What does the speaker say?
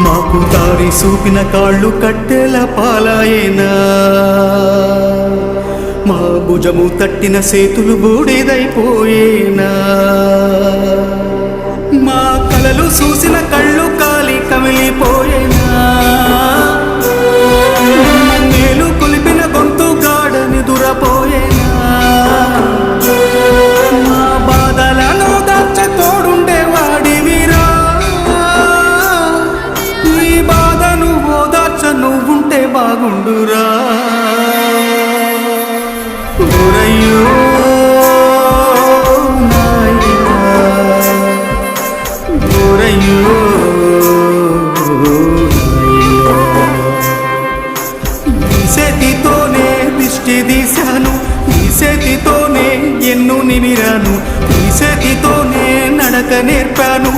మాకు దారి చూపిన కాళ్ళు కట్టెల పాలాయేనా, మా భుజము తట్టిన చేతులు బూడిదైపోయేనా, మా కలలు చూసిన కళ్ళు కాలి కమిలిపోయేనా, మేలు కొలిపిన గొంతు గాడని దురపోయేనా, మా బాధలను దాచ తోడుండే వాడివిరా, ఈ బాధను ఓదార్చ నువ్వుంటే బాగుండురా. ఓరయ్యో నాయనా, ఓరయ్యో ఈ చేతితోనే దిష్టి తీశాను, ఈ చేతితోనే ఎన్ను నిమిరాను, ఈ చేతితోనే నడక నేర్పాను,